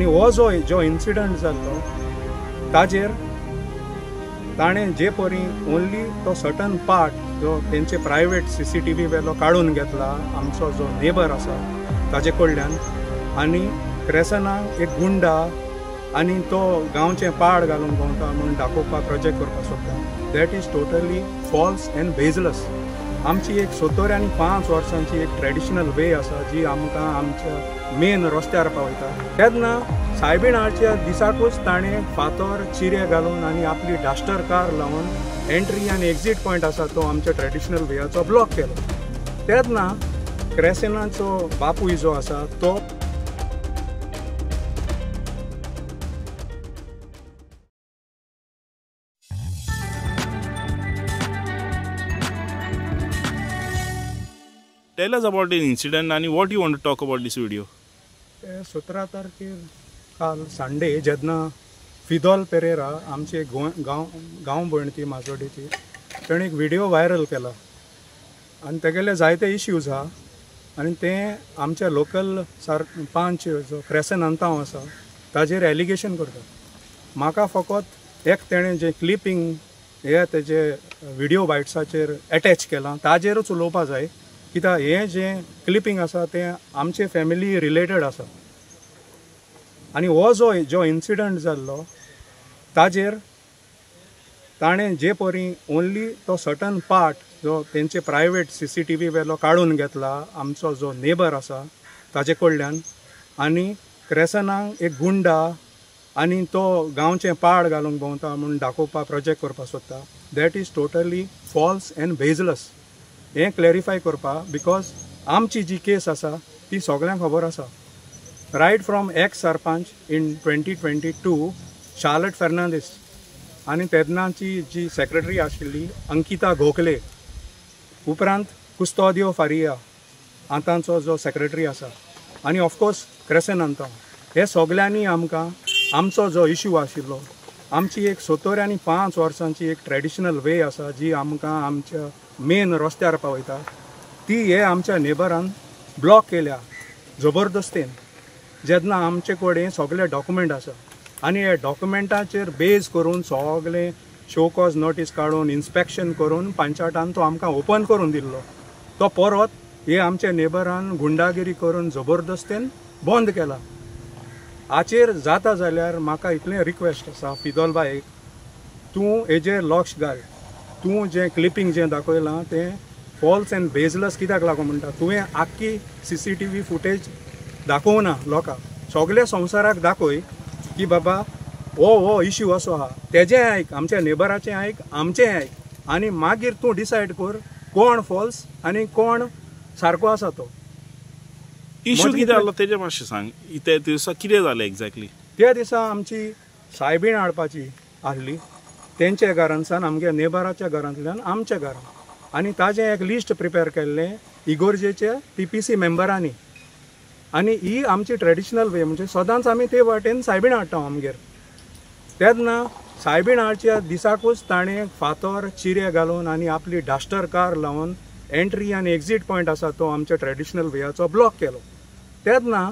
आनी हो जो इन्सिडंट जाल्लो ताजेर ताणें जे परी ओन्ली तो सर्टन पार्ट जो तेंचे प्रायवेट CCTV वेलो काडून घेतला आमचो जो नेबर आसा ताजे कडल्यान, आनी क्रेसनाक एक गुंडा आनी तो गांवचे पाड घालून भोंवता म्हणून दाखोवपाक प्रोजेक्ट करपाक सोदता. That is totally false and baseless. आमची एक 70 आनी 5 वर्सांची एक ट्रेडिशनल वे आसा जी आमकां आमच्या मेन रस्त्यार पावयता. तेन्ना सायबिणाच्या दिसाकूच ताणें फातर चिरे घालून आनी आपली डास्टर कार लावन एंट्री आनी एक्झीट पॉयंट आसा तो आमच्या ट्रेडिशनल वेयाचो ब्लॉक केलो. तेन्ना क्रेसेनाचो बापूय जो आसा तो Tell us about the incident and what you want to talk about this video. 17 तारखेर काल संडे जेन्ना फिदोल पेरेरा आमचे गांव भयणती माजोडेची ताणें एक व्हिडिओ व्हायरल केला आनी तेगेले जायते इश्यूज आहा आनी ते आमच्या लोकल सरपंच जो क्रेसन अंतांव आसा ताजेर एलिगेशन करता. म्हाका फकत एक तेणें जे क्लिपिंग हे तेजे व्हिडिओ बायट्साचेर एटॅच केलां ताजेरूच उलोवपा जाय, कित्याक हे जे क्लिपिंग आसा तें आमचे फॅमिली रिलेटेड आसा. आनी हो जो इन्सिडंट जाल्लो ताजेर ताणें जे परी ओन्ली तो सर्टन पार्ट जो तेंचे प्रायवेट CCTV वेलो काडून घेतला आमचो जो नेबर आसा ताजे कडल्यान, आनी क्रेसनाक एक गुंडा आनी तो गांवचे पाड घालून भोंवता म्हणून दाखोवपाक प्रोजेक्ट करपाक सोदता. That is totally false and baseless. हें क्लॅरिफाय करपाक, बिकॉज आमची जी केस आसा ती सगळ्यांक खबर आसा. Riot from x sarpanch in 2022 Charlotte Fernandes आनी तेन्नाची जी सेक्रेटरी आशिल्ली अंकिता गोखले, उपरांत कुस्तोदियो फारिया आतांचो जो सेक्रेटरी आसा, आनी ऑफकोर्स क्रेसन अंतांव, हे सगळ्यांनी आमकां आमचो जो इश्यू आशिल्लो, आमची एक 70 आनी 5 वर्सांची एक ट्रेडिशनल वे आसा जी आमकां आमच्या मेन रस्त्यार पावयता, ती हे आमच्या नेबरान ब्लॉक केल्या जबरदस्तीन. जेन्ना आमचे कडेन सगळे डॉक्युमेंट आसा आनी हे डॉक्युमेंटाचेर बेज करून सगळे शो कॉज नोटीस काडून इन्स्पेक्शन करून पंचायतान तो आमकां ओपन करून दिल्लो, तो परत हे आमच्या नेबरान गुंडागिरी करून जबरदस्तीन बंद केला. हाचेर जाता जाल्यार म्हाका इतलें रिक्वेस्ट आसा फिदोल बायक, तूं हेजेर लक्ष घाल. तूं जें क्लिपिंग जें दाखयलां तें फॉल्स एंड बेजलस कित्याक लागून म्हणटा. तुवें आख्खी CCTV फुटेज दाखोवना लोकांक, सगळे संवसाराक दाखय की बाबा हो इश्यू असो आहा, तेजें आयक, आमच्या नेबराचें आयक, आमचें आयक, आनी मागीर तूं डिसायड कर कोण फॉल्स आनी कोण सारको आसा तो. इश्यू कितें जालो तेजें मातशें सांग. त्या दिसा कितें जालें एक्झॅक्टली? त्या दिसा आमची सायबीण हाडपाची आसली तेंच्या घरांतल्यान आमच्या नेबराच्या घरांतल्यान आमच्या घरान, आनी ताजें एक लिस्ट प्रिपेर केल्लें इगोर्जेच्या TPC मेंबरांनी. आनी ही आमची ट्रेडिशनल वे, म्हणजे सदांच आमी ते वाटेन सायबीण हाडटा आमगेर. तेन्ना सायबीण हाडच्या दिसाकूच ताणें फातर चिरे घालून आनी आपली डास्टर कार लावन एंट्री आनी एक्झीट पॉयंट आसा तो आमच्या ट्रेडिशनल वेयाचो ब्लॉक केलो. तेन्ना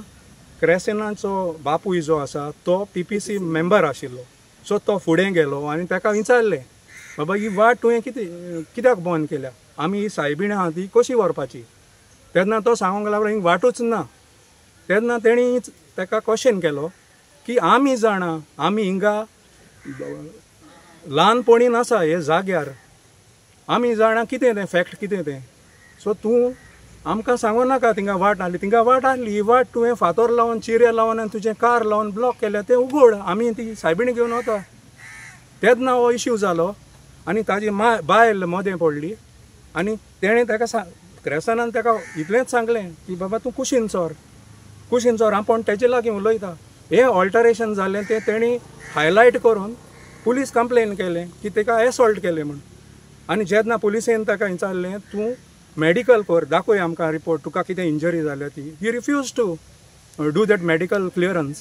क्रेसेनाचो बापूय जो आसा तो TPC मेंबर आशिल्लो, सो तो फुडें गेलो आनी ताका विचारलें, बाबा ही वाट तुवें कित्याक बंद केल्या, आमी ही सायबीण आहा ती कशी व्हरपाची. तेन्ना तो सांगूंक लागलो ही वाटूच ना. तेन्ना तेणी ताका क्वेश्चन केलो की आमी जाणा, आमी हिंगा ल्हानपणीन आसा हे जाग्यार, आमी जाणा कितें तें फॅक्ट कितें तें, सो तूं आमकां सांगूं नाका थिंगा वाट आहली. थिंगा वाट आहली, ही वाट तुवें फातर लावन चिरे लावन आनी तुजें कार लावन ब्लॉक केल्या तें उगड, आमी ती सायबीण घेवन वता. तेन्ना हो इश्यू जालो आनी ताजी बायल मदें पडली आनी तेणें ताका क्रेसनान ताका इतलेंच सांगलें की बाबा तूं कुशीन चोर, हांव पण तेजे लागीं उलयता. हें ऑल्टरेशन जाल्लें तें तेणी हायलायट करून पुलीस कंप्लेन केलें की ताका एसॉल्ट केलें म्हूण. आनी जेन्ना पुलिसेन ताका विचारलें तूं मेडिकल कर, दाखय आमकां रिपोर्ट, तुका कितें इंजरी जाल्या ती, he refuse to do that medical clearance.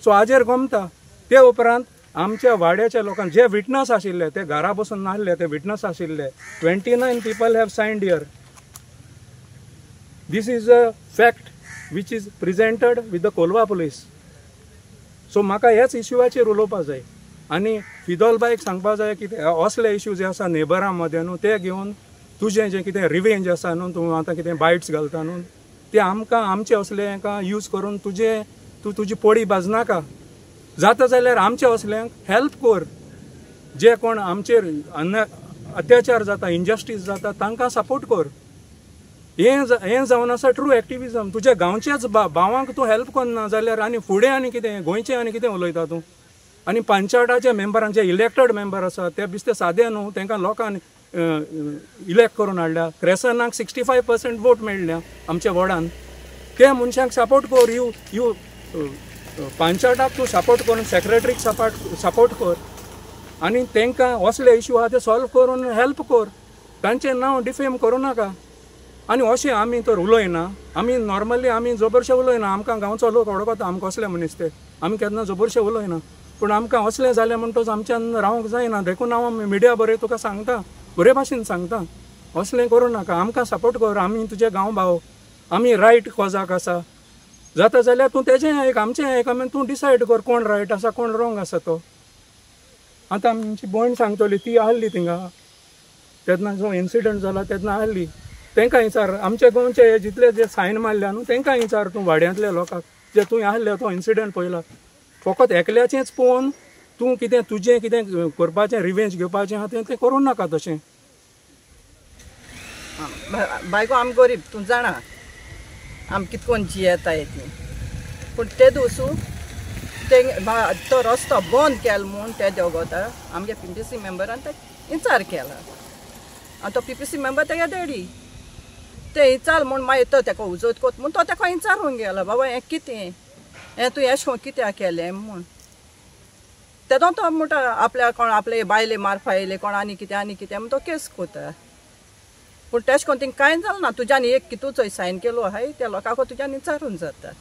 सो हाजेर गमता. ते उपरांत आमच्या वाड्याच्या लोकांक जे विटनस आशिल्ले ते घरा बसून नासले, ते विटनस आशिल्ले 29 people have signed here. This is a fact which is presented with the Kolwa police. सो म्हाका ह्याच इश्यूवाचेर उलोवपा जाय आनी फिदोल बायक सांगपा जाय की असले इश्यू जे आसा नेबरां मदें न्हू ते घेवन तुजें जें कितें रिवेंज आसा न्हू तूं आतां कितें बायट्स घालता न्हू ते आमकां आमचे असले हाका यूज करून तूं तुजी पोळी भाजनाका जाता जाल्यार आमचे असल्यांक हेल्प कर जे कोण आमचेर अत्याचार जाता इनजस्टीस जाता तांकां सपोर्ट कर हें जावन आसा ट्रू एक्टिविजम तुज्या गांवच्याच भावांक तूं हेल्प करना जाल्यार आनी फुडें आनी कितें गोंयचें आनी कितें उलयता तूं आनी पंचायताच्या मेंबरांचे इलेक्टेड मेंबर आसा ते बिस्ते सादे न्हू तांकां लोकांनी इलेक्ट करून हाडल्या क्रेसनाक 65% वोट मेळ्ळ्या आमच्या वॉर्डान त्या मनशांक सपोर्ट कर यू पंचायताक तूं सपोर्ट करून सेक्रेटरीक सपोर्ट कर आनी तांकां असले इश्यू आहा ते सॉल्व करून हेल्प कर तांचें नांव डिफेम करूं नाका आनी अशें आमी तर उलयना आमी नॉर्मली आमी जबरशे उलयना आमकां गांवचो लोक वळखता आमकां असले मनीस ते आमी केन्ना जबरशे उलयना पूण आमकां असलें जालें म्हणटच आमच्यान रावंक जायना देखून हांव मिडिया बरें तुका सांगता बरे भाशेन सांगता असलें करूं नाका आमकां सपोर्ट कर आमी तुजे गांव भाव आमी रायट कॉजाक आसा जाता जाल्यार तूं तेजें आयक आमचें आयक आमी तूं डिसायड कर कोण रायट आसा कोण रॉंग आसा तो आतां आमची भयण सांगतली ती आहली थिंगा तेन्ना जो इन्सिडंट जाला तेन्ना आहली तांकां विचार आमच्या गोंयचे जितले जे सायन मारल्या न्हू तांकां विचार तूं वाड्यांतल्या लोकांक जे तूं आहले तो इन्सिडंट पळयला फकत एकल्याचेंच पळोवन तूं कितें तुजें कितें करपाचें रिवेंज घेवपाचें आहा तें करूं नाका तशें बायको आमी गरीब तूं जाणा आमी कितकोन जियेताय ती पूण ते दिवसू ते तो रस्तो बंद केलो म्हूण ते दोगोता आमगे PPC मेंबरान ते विचार केला आनी तो PPC मेंबर तेगे डेडी ते विचार म्हूण मागीर तो तेका उजत कोत म्हूण तो तेका विचारूंक गेलो बाबा हें कितें हें तूं अशें कोन्न कित्याक केलें म्हूण तेदो तो म्हणटा आपल्या कोण आपले बायले मारपा येयले कोण आनी कितें म्हूण तो केस कोता पूण तेश कोन्न थिंग कांय जालें ना तुज्यान एक कितू चोय सायन केलो हाय त्या लोकांक तुज्यान विचारून जाता